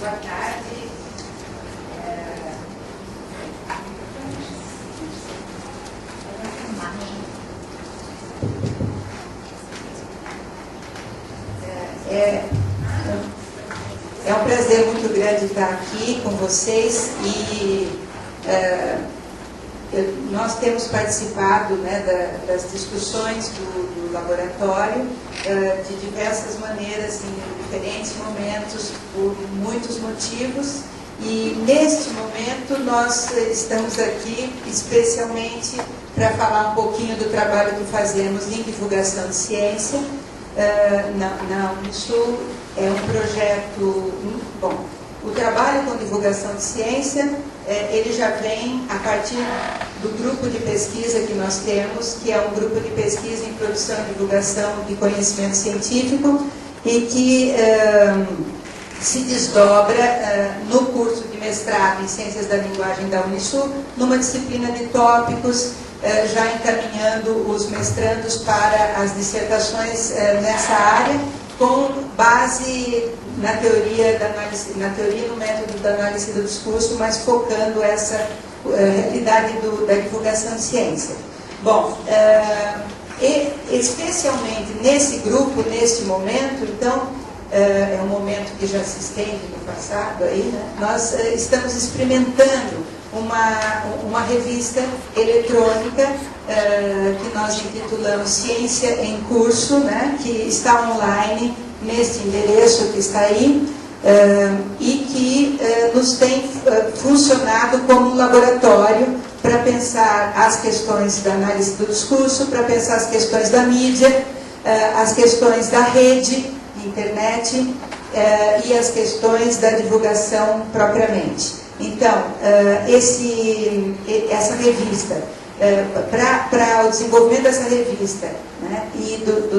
Boa tarde. É um prazer muito grande estar aqui com vocês e nós temos participado, né, das discussões do laboratório de diversas maneiras, em diferentes momentos, por muitos motivos, e neste momento nós estamos aqui especialmente para falar um pouquinho do trabalho que fazemos em divulgação de ciência na Unisul. É um projeto muito bom. O trabalho com divulgação de ciência, ele já vem a partir do grupo de pesquisa que nós temos, que é um grupo de pesquisa em produção e divulgação de conhecimento científico, e que se desdobra no curso de mestrado em Ciências da Linguagem da Unisul, numa disciplina de tópicos, já encaminhando os mestrandos para as dissertações nessa área, com base na teoria e no método da análise do discurso, mas focando essa realidade da divulgação de ciência. Bom, especialmente nesse grupo, neste momento, então, é um momento que já se estende no passado, aí, né? Nós estamos experimentando uma revista eletrônica que nós intitulamos Ciência em Curso, né, que está online neste endereço que está aí, e que nos tem funcionado como um laboratório para pensar as questões da análise do discurso, para pensar as questões da mídia, as questões da rede, internet, e as questões da divulgação propriamente. Então, essa revista, para o desenvolvimento dessa revista, né, e da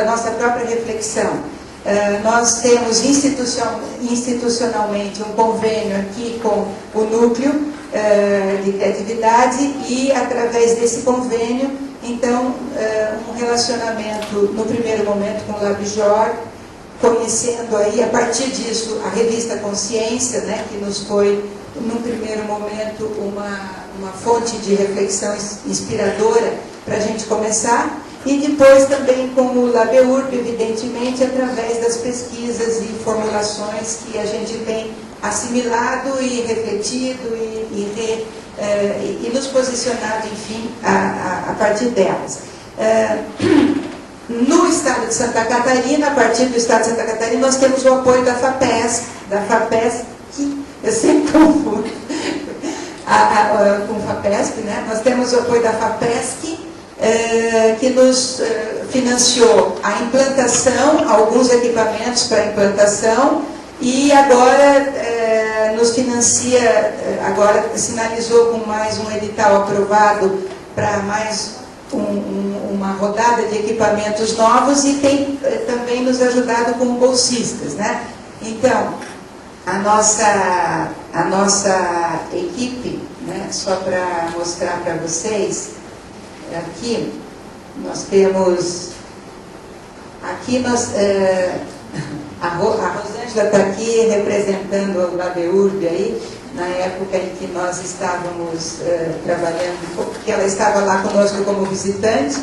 nossa própria reflexão, nós temos institucionalmente um convênio aqui com o núcleo de criatividade, e através desse convênio, então, um relacionamento no primeiro momento com o LabJOR, conhecendo aí, a partir disso, a revista Consciência, né, que nos foi, num primeiro momento, uma fonte de reflexão inspiradora para a gente começar, e depois também com o LabEURB, evidentemente, através das pesquisas e formulações que a gente tem assimilado e refletido e nos posicionado, enfim, a partir delas. No estado de Santa Catarina, a partir do estado de Santa Catarina, nós temos o apoio da FAPESC, que eu sempre confundo com FAPESC, né? Nós temos o apoio da FAPESC, que nos financiou a implantação, alguns equipamentos para implantação, e agora nos financia, agora sinalizou com mais um edital aprovado para mais uma rodada de equipamentos novos, e tem também nos ajudado como bolsistas, né? Então, a nossa equipe, né, só para mostrar para vocês, aqui nós temos, a Rosângela está aqui representando o LabEURB aí, na época em que nós estávamos trabalhando, porque ela estava lá conosco como visitante,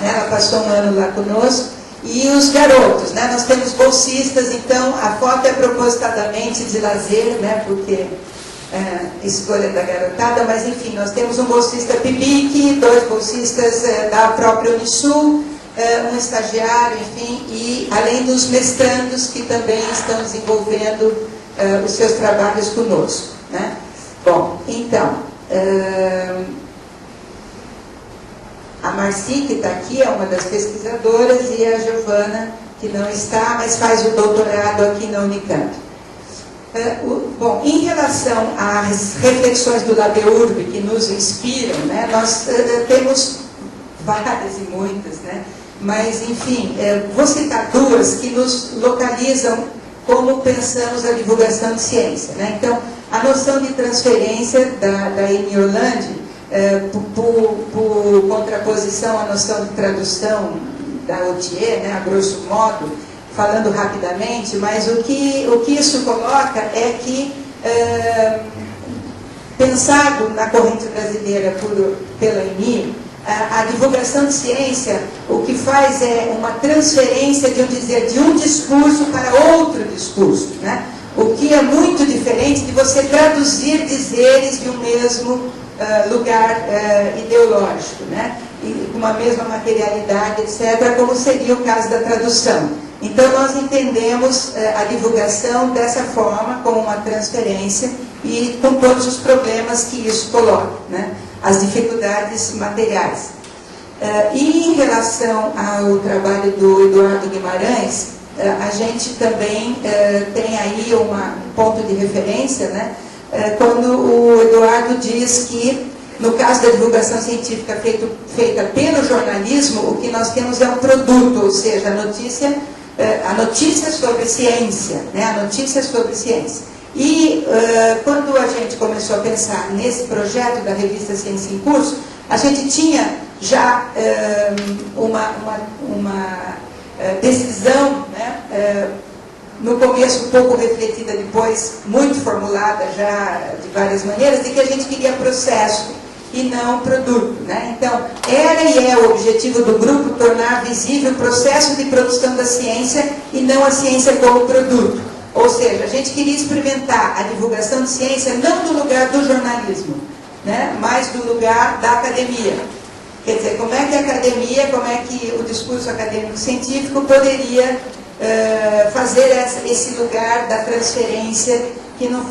né, ela passou um ano lá conosco, e os garotos, né, nós temos bolsistas, então a foto é propositadamente de lazer, né, porque escolha da garotada, mas enfim, nós temos um bolsista PIBIC, 2 bolsistas da própria Unisul, um estagiário, enfim, e além dos mestrandos que também estão desenvolvendo os seus trabalhos conosco, né? Bom, então, a Marci, que está aqui, é uma das pesquisadoras, e a Giovana, que não está, mas faz o doutorado aqui na Unicamp. Bom, em relação às reflexões do LabEURB que nos inspiram, né, nós temos várias e muitas, né, mas, enfim, vou citar 2 que nos localizam como pensamos a divulgação de ciência, né? Então, a noção de transferência da Amy Orlandi, por contraposição à noção de tradução da Autier, né, a grosso modo, falando rapidamente, mas o que isso coloca é que, pensado na corrente brasileira pela ENI, a divulgação de ciência, o que faz é uma transferência de um discurso para outro discurso, né? O que é muito diferente de você traduzir dizeres de um mesmo lugar ideológico, né? E com uma mesma materialidade, etc., como seria o caso da tradução. Então, nós entendemos a divulgação dessa forma, como uma transferência, e com todos os problemas que isso coloca, né? As dificuldades materiais. E em relação ao trabalho do Eduardo Guimarães, a gente também tem aí um ponto de referência, né? Quando o Eduardo diz que, no caso da divulgação científica feita pelo jornalismo, o que nós temos é um produto, ou seja, a notícia sobre ciência, né? A notícia sobre ciência. E quando a gente começou a pensar nesse projeto da revista Ciência em Curso, a gente tinha já uma decisão, né? No começo pouco refletida, depois muito formulada já de várias maneiras, de que a gente queria processo e não produto, né? Então, era e é o objetivo do grupo tornar visível o processo de produção da ciência e não a ciência como produto. Ou seja, a gente queria experimentar a divulgação de ciência não do lugar do jornalismo, né? Mas do lugar da academia. Quer dizer, como é que a academia, como é que o discurso acadêmico-científico poderia fazer esse lugar da transferência que não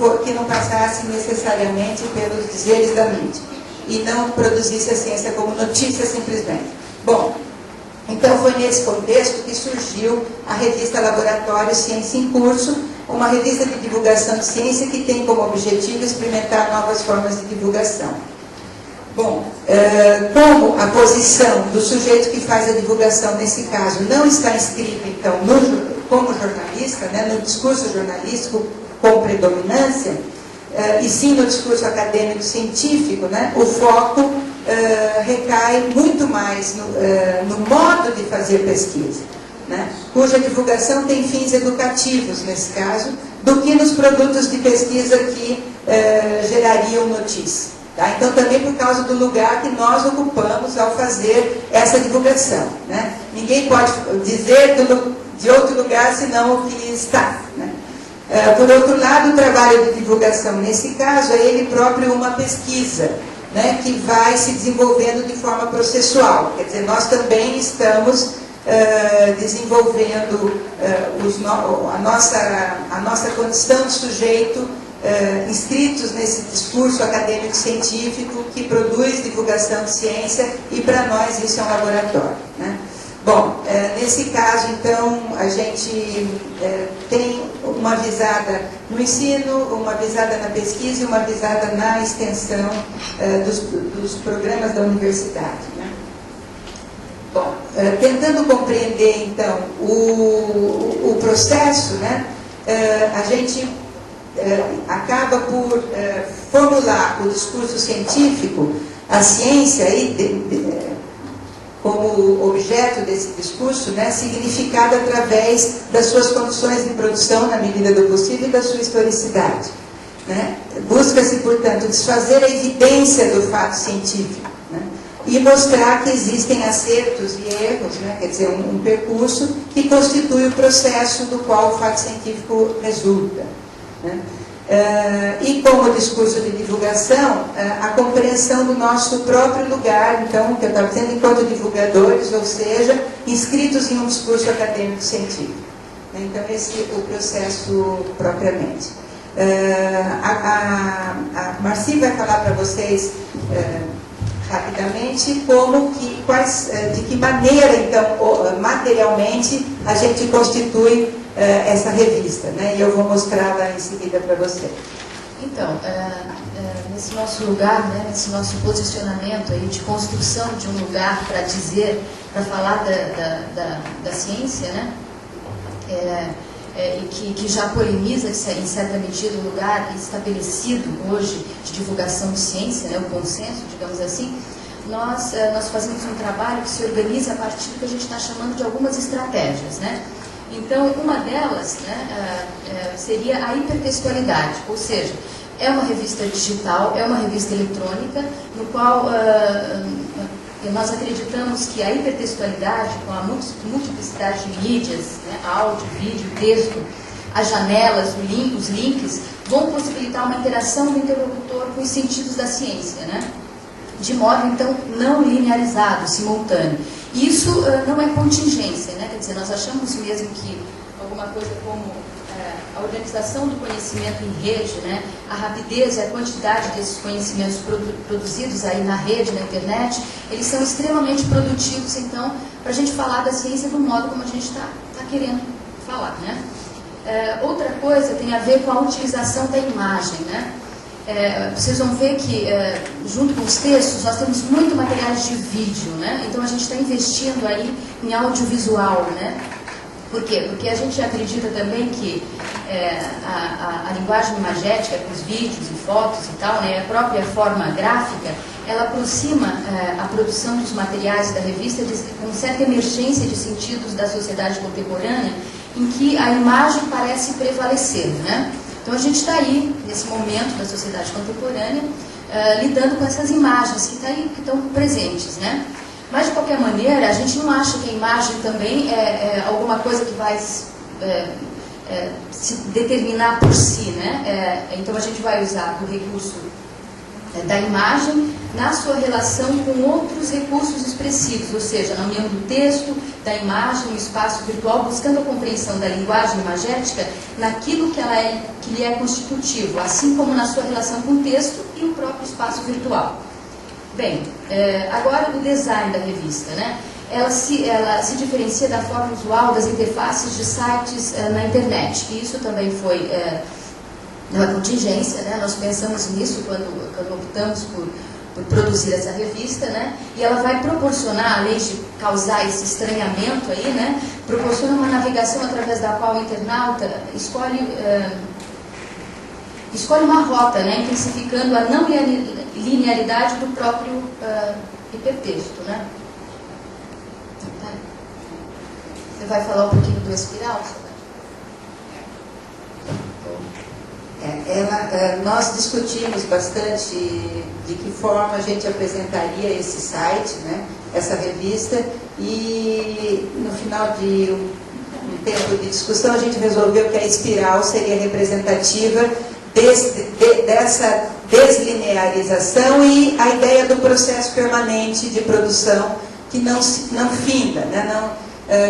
passasse necessariamente pelos dizeres da mídia e não produzisse a ciência como notícia simplesmente. Bom, então foi nesse contexto que surgiu a revista Laboratório Ciência em Curso, uma revista de divulgação de ciência que tem como objetivo experimentar novas formas de divulgação. Bom, como a posição do sujeito que faz a divulgação, nesse caso, não está inscrita, então, como jornalista, né, no discurso jornalístico com predominância, e sim no discurso acadêmico-científico, né, o foco recai muito mais no modo de fazer pesquisa, né, cuja divulgação tem fins educativos, nesse caso, do que nos produtos de pesquisa que gerariam notícia. Tá? Então, também por causa do lugar que nós ocupamos ao fazer essa divulgação, né? Ninguém pode dizer de outro lugar senão o que está, né? Por outro lado, o trabalho de divulgação, nesse caso, é ele próprio uma pesquisa, né, que vai se desenvolvendo de forma processual. Quer dizer, nós também estamos desenvolvendo a nossa condição de sujeito inscritos nesse discurso acadêmico-científico que produz divulgação de ciência, e para nós isso é um laboratório, né? Bom, nesse caso, então, a gente tem uma visada no ensino, uma visada na pesquisa e uma visada na extensão dos programas da universidade, né? Bom, tentando compreender, então, o processo, né, a gente acaba por formular o discurso científico, a ciência aí, como objeto desse discurso, né, significado através das suas condições de produção, na medida do possível, e da sua historicidade, né? Busca-se, portanto, desfazer a evidência do fato científico, né, e mostrar que existem acertos e erros, né, quer dizer, um percurso que constitui o processo do qual o fato científico resulta, né? E como discurso de divulgação, a compreensão do nosso próprio lugar, então, que eu estava dizendo, enquanto divulgadores, ou seja, inscritos em um discurso acadêmico-científico. Então, esse é o processo propriamente. A Marci vai falar para vocês rapidamente de que maneira, então, materialmente, a gente constitui essa revista, né? E eu vou mostrá-la em seguida para você. Então, nesse nosso lugar, né, nesse nosso posicionamento aí de construção de um lugar para dizer, para falar da ciência, né? E que já polemiza, em certa medida, o lugar estabelecido hoje de divulgação de ciência, né, o consenso, digamos assim, nós fazemos um trabalho que se organiza a partir do que a gente está chamando de algumas estratégias, né? Então, uma delas, né, seria a hipertextualidade, ou seja, é uma revista digital, é uma revista eletrônica, no qual nós acreditamos que a hipertextualidade, com a multiplicidade de mídias, né, áudio, vídeo, texto, as janelas, os links, vão possibilitar uma interação do interlocutor com os sentidos da ciência, né? De modo, então, não linearizado, simultâneo. Isso não é contingência, né? Quer dizer, nós achamos mesmo que alguma coisa como a organização do conhecimento em rede, né? A rapidez e a quantidade desses conhecimentos produzidos aí na rede, na internet, eles são extremamente produtivos, então, para a gente falar da ciência do modo como a gente está querendo falar, né? Outra coisa tem a ver com a utilização da imagem, né? Vocês vão ver que, junto com os textos, nós temos muito materiais de vídeo, né? Então, a gente está investindo aí em audiovisual, né? Por quê? Porque a gente acredita também que a linguagem imagética, com os vídeos e fotos e tal, né, a própria forma gráfica, ela aproxima a produção dos materiais da revista com certa emergência de sentidos da sociedade contemporânea, em que a imagem parece prevalecer, né? Então a gente está aí, nesse momento da sociedade contemporânea, lidando com essas imagens que estão presentes, né? Mas, de qualquer maneira, a gente não acha que a imagem também é alguma coisa que vai se determinar por si, né? Então a gente vai usar o recurso da imagem na sua relação com outros recursos expressivos, ou seja, na união do texto, da imagem, o espaço virtual, buscando a compreensão da linguagem imagética naquilo que lhe é constitutivo, assim como na sua relação com o texto e o próprio espaço virtual. Bem, agora o design da revista, né? Ela se diferencia da forma usual das interfaces de sites na internet, e isso também foi uma contingência, né? Nós pensamos nisso quando optamos por produzir essa revista, né? E ela vai proporcionar, além de causar esse estranhamento aí, né? Proporciona uma navegação através da qual o internauta escolhe uma rota, né? Intensificando a não linearidade do próprio hipertexto, né? Você vai falar um pouquinho do espiral? Nós discutimos bastante de que forma a gente apresentaria esse site, né, essa revista, e no final de um tempo de discussão a gente resolveu que a espiral seria representativa dessa deslinearização e a ideia do processo permanente de produção que não finda, né,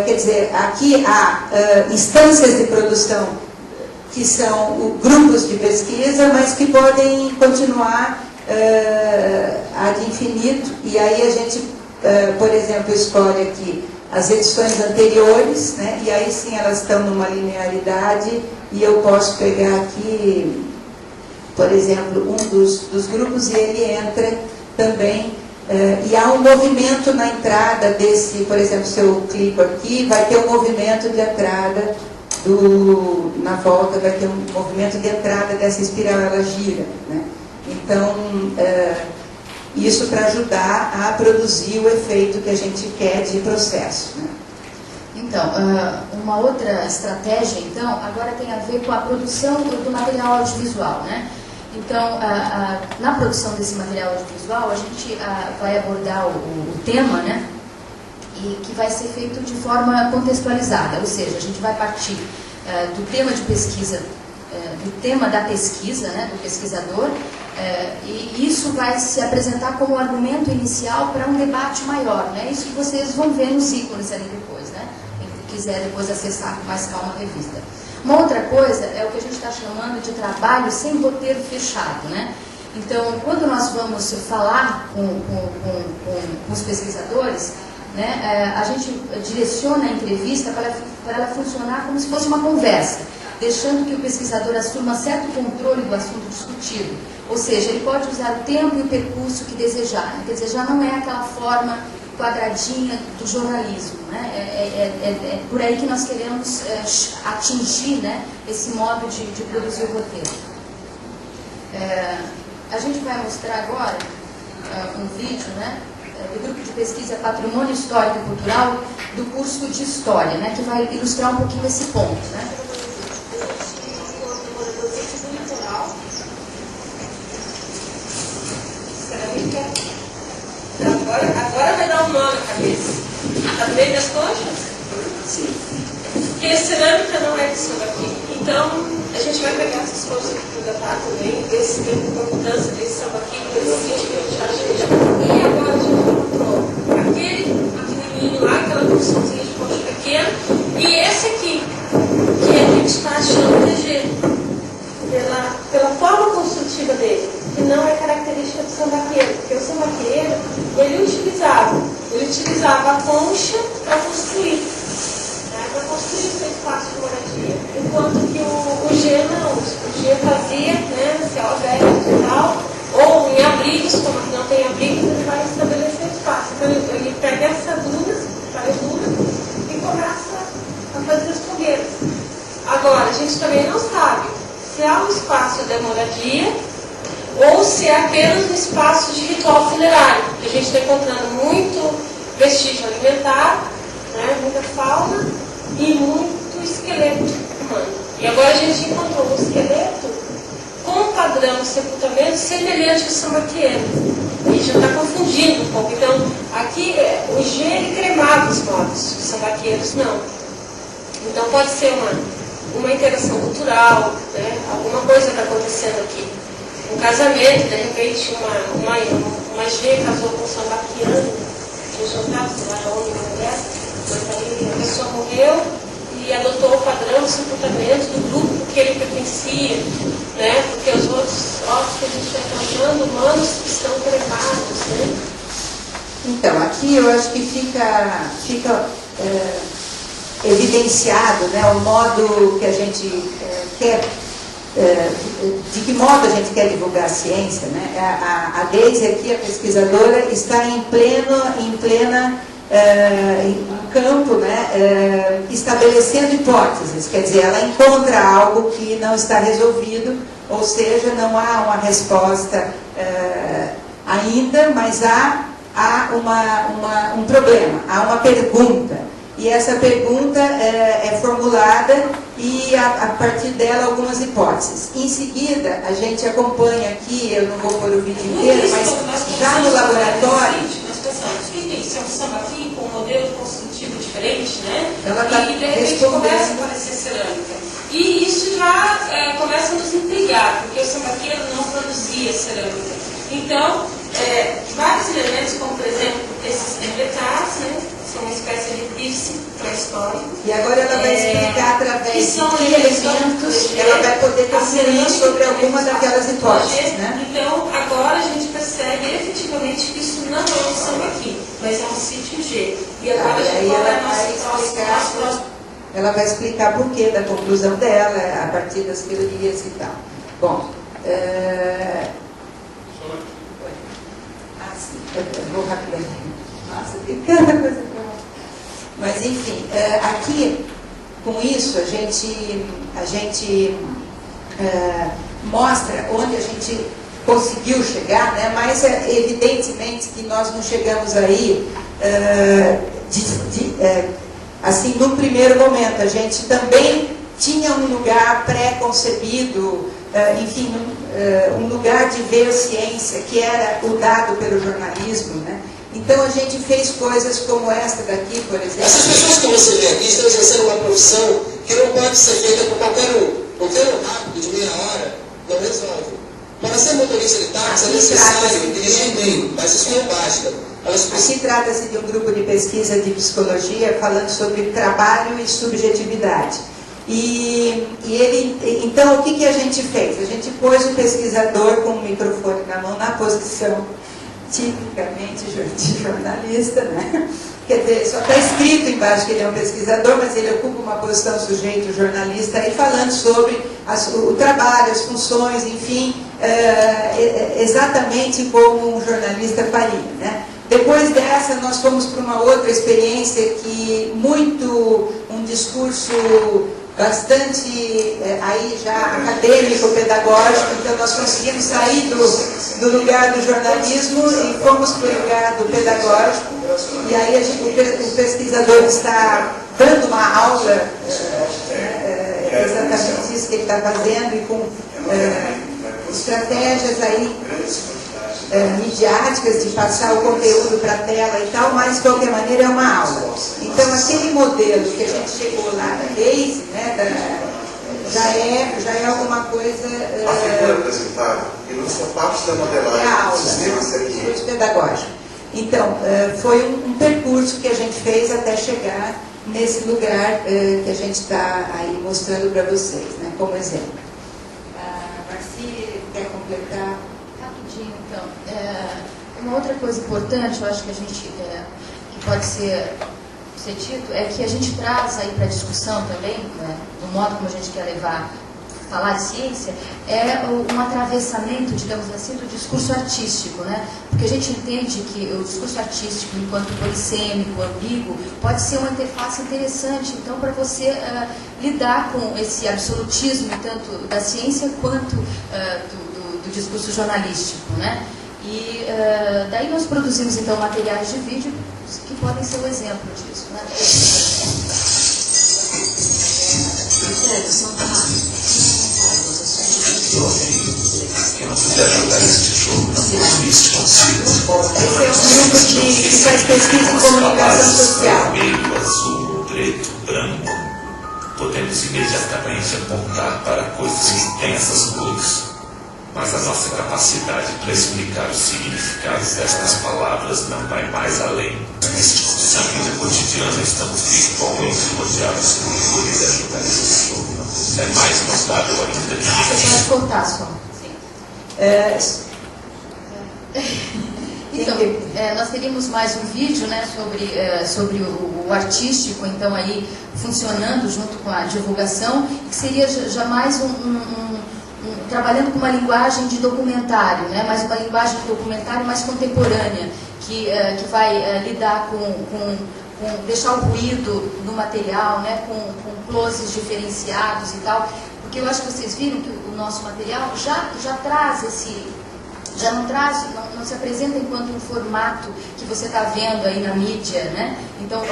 quer dizer, aqui há instâncias de produção que são grupos de pesquisa, mas que podem continuar ad infinito. E aí a gente, por exemplo, escolhe aqui as edições anteriores, né? E aí sim elas estão numa linearidade, e eu posso pegar aqui, por exemplo, um dos grupos, e ele entra também, e há um movimento na entrada desse, por exemplo, se eu clico aqui, vai ter um movimento de entrada na volta, vai ter um movimento de entrada dessa espiral, ela gira, né? Então, isso para ajudar a produzir o efeito que a gente quer de processo, né? Então, uma outra estratégia, então, agora tem a ver com a produção do material audiovisual, né? Então, na produção desse material audiovisual, a gente vai abordar o tema, né? E que vai ser feito de forma contextualizada, ou seja, a gente vai partir do tema de pesquisa, do tema da pesquisa, né, do pesquisador, e isso vai se apresentar como argumento inicial para um debate maior, né? Isso que vocês vão ver nos ícones ali depois, né? Quem quiser depois acessar com mais calma a revista. Uma outra coisa é o que a gente está chamando de trabalho sem roteiro fechado, né? Então, quando nós vamos falar com os pesquisadores, né, a gente direciona a entrevista para ela funcionar como se fosse uma conversa, deixando que o pesquisador assuma certo controle do assunto discutido. Ou seja, ele pode usar o tempo e o percurso que desejar, né? Quer dizer, já não é aquela forma quadradinha do jornalismo, né? É por aí que nós queremos atingir, né, esse modo de produzir o roteiro. A gente vai mostrar agora um vídeo, né, do grupo de pesquisa Patrimônio Histórico e Cultural do curso de História, né, que vai ilustrar um pouquinho esse ponto, né? Agora vai dar um nó na cabeça. Está no meio das conchas? Sim. Porque cerâmica não é de sambaqui. Então, a gente vai pegar essas conchas aqui para datar também, ver se tem uma mudança desse sambaqui, ver se a gente acha. E agora a gente encontrou aquele pequenininho lá, aquela construçãozinha de concha pequena, e esse aqui, que a gente está achando de pela forma construtiva dele, que não é característica do sambaqueiro, porque o sambaqueiro, ele utilizava a concha para construir, né, para construir o seu espaço de moradia, enquanto que o G não, o G fazia, né, céu aberto e tal, ou em abrigos, como não tem abrigos, ele vai estabelecer espaço. Então ele pega essa dunas, faz dunas, e começa a fazer as fogueiras. Agora, a gente também não sabe se há um espaço de moradia ou se é apenas um espaço de ritual funerário, porque a gente está encontrando muito vestígio alimentar, né, muita fauna e muito esqueleto humano. E agora a gente encontrou um esqueleto com um padrão de sepultamento semelhante ao sambaqueiro. E já está confundindo um pouco. Então, aqui o G ele cremava os mortos, os sambaqueiros não. Então pode ser uma interação cultural, né? Alguma coisa está acontecendo aqui. Um casamento, de repente uma G casou com um sambaquiano, a gente não sabe se era homem ou mulher, mas aí a pessoa morreu e adotou o padrão de sepultamento do grupo que ele pertencia, né? Porque os outros ossos que a gente está encontrando, humanos que estão cremados, né? Então, aqui eu acho que fica evidenciado, né, o modo que a gente quer, de que modo a gente quer divulgar a ciência, né? A Deise aqui, a pesquisadora, está em plena campo, né, estabelecendo hipóteses, quer dizer, ela encontra algo que não está resolvido, ou seja, não há uma resposta ainda, mas há um problema, há uma pergunta. E essa pergunta é formulada e, a partir dela, algumas hipóteses. Em seguida, a gente acompanha aqui, eu não vou pôr o vídeo inteiro, mas já no laboratório... Nós pensamos que tem que ser um sambaquim com um modelo construtivo diferente, né? Ela está e, de repente, começa a aparecer cerâmica. E isso já começa a nos intrigar, porque o sambaqueiro não produzia cerâmica. Então, vários elementos, como, por exemplo, esses embletats, né? São uma espécie de piercing pré-histórico. E agora ela vai explicar através de que elementos ela vai poder concluir sobre alguma daquelas hipóteses, né? Então, agora a gente percebe efetivamente que isso não é um sambaqui, mas é um sítio G. E agora a gente ela vai explicar por que da conclusão dela, a partir das teorias e tal. Bom, vou rapidamente. Nossa, tem cada coisa pra... Mas, enfim, aqui, com isso, a gente mostra onde a gente conseguiu chegar, né? Mas, evidentemente, que nós não chegamos aí, assim, num primeiro momento. A gente também tinha um lugar pré-concebido, enfim, um lugar de ver ciência, que era o dado pelo jornalismo, né? Então a gente fez coisas como esta daqui, por exemplo. Essas pessoas que você vê aqui estão exercendo uma profissão que não pode ser feita por qualquer um. Qualquer um rápido, de meia hora, não resolve. Para ser motorista de táxi é necessário dirigir bem, mas isso não basta. Aqui trata-se de um grupo de pesquisa de psicologia falando sobre trabalho e subjetividade. Então, o que a gente fez? A gente pôs o pesquisador com o microfone na mão na posição tipicamente de jornalista, né? Quer dizer, só está escrito embaixo que ele é um pesquisador, mas ele ocupa uma posição sujeito jornalista aí falando sobre o trabalho, as funções, enfim, exatamente como um jornalista faria, né? Depois dessa, nós fomos para uma outra experiência que um discurso bastante aí já acadêmico, pedagógico, então nós conseguimos sair do lugar do jornalismo e fomos para o lugar do pedagógico, e aí o pesquisador está dando uma aula, exatamente isso que ele está fazendo, e com estratégias aí midiáticas de passar o conteúdo para a tela e tal, mas de qualquer maneira é uma aula. Então aquele modelo que a gente chegou lá da Base, né, já é alguma coisa. A figura apresentada, e não são partes da modelagem, é a aula, sistema seguinte. curso pedagógico. Então, foi um percurso que a gente fez até chegar nesse lugar que a gente está aí mostrando para vocês, né, como exemplo. A Marci quer completar? Rapidinho, então. Uma outra coisa importante, eu acho que a gente, que pode ser dito, é que a gente traz aí para a discussão também, né, do modo como a gente quer falar de ciência, é um atravessamento, digamos assim, do discurso artístico, né? Porque a gente entende que o discurso artístico, enquanto polissêmico, ambíguo, pode ser uma interface interessante, então, para você lidar com esse absolutismo, tanto da ciência quanto do discurso jornalístico, né? E daí nós produzimos, então, materiais de vídeo que podem ser um exemplo disso, né? Esse é um grupo que faz pesquisa em comunicação social. Vermelho, azul, preto, branco. Podemos imediatamente apontar para coisas que têm essas cores. Mas a nossa capacidade para explicar os significados destas palavras não vai mais além. Na vida cotidiana estamos principalmente rodeados por cores e localização. É mais notável ainda que Você pode cortar só. Então, nós teríamos mais um vídeo, né, sobre o artístico, então aí funcionando junto com a divulgação, que seria já mais trabalhando com uma linguagem de documentário, né, mas uma linguagem de documentário mais contemporânea, que vai lidar com deixar o ruído no material, né, com closes diferenciados e tal, porque eu acho que vocês viram que o nosso material já traz não se apresenta enquanto um formato que você está vendo aí na mídia, né? Então o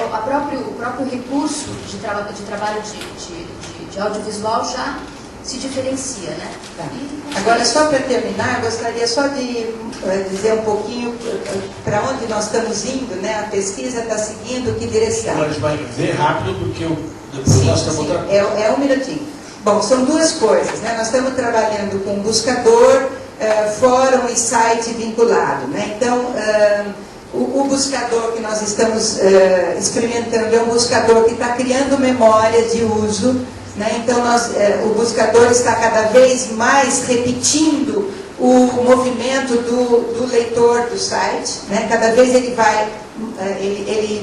próprio recurso de trabalho de audiovisual já se diferencia, né? Tá. Agora, só para terminar, eu gostaria só de dizer um pouquinho para onde nós estamos indo, né? A pesquisa está seguindo que direção? Agora a gente vai ver rápido, porque depois nós temos outra coisa. É um minutinho. Bom, são duas coisas, né? Nós estamos trabalhando com buscador, fórum e site vinculado, né? Então, o buscador que nós estamos experimentando é um buscador que está criando memória de uso, né? Então, o buscador está cada vez mais repetindo o movimento do leitor do site, né? Cada vez ele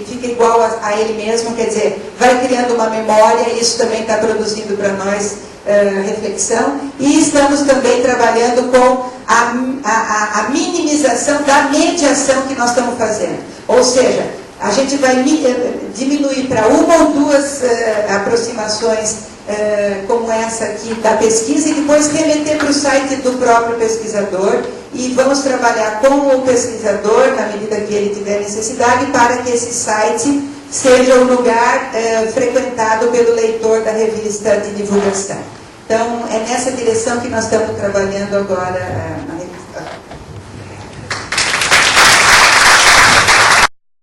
fica igual a ele mesmo, quer dizer, vai criando uma memória, e isso também está produzindo para nós reflexão, e estamos também trabalhando com a minimização da mediação que nós estamos fazendo. Ou seja, a gente vai diminuir para uma ou duas aproximações como essa aqui da pesquisa, e depois remeter para o site do próprio pesquisador, e vamos trabalhar com o pesquisador na medida que ele tiver necessidade, para que esse site seja um lugar frequentado pelo leitor da revista de divulgação. Então, é nessa direção que nós estamos trabalhando agora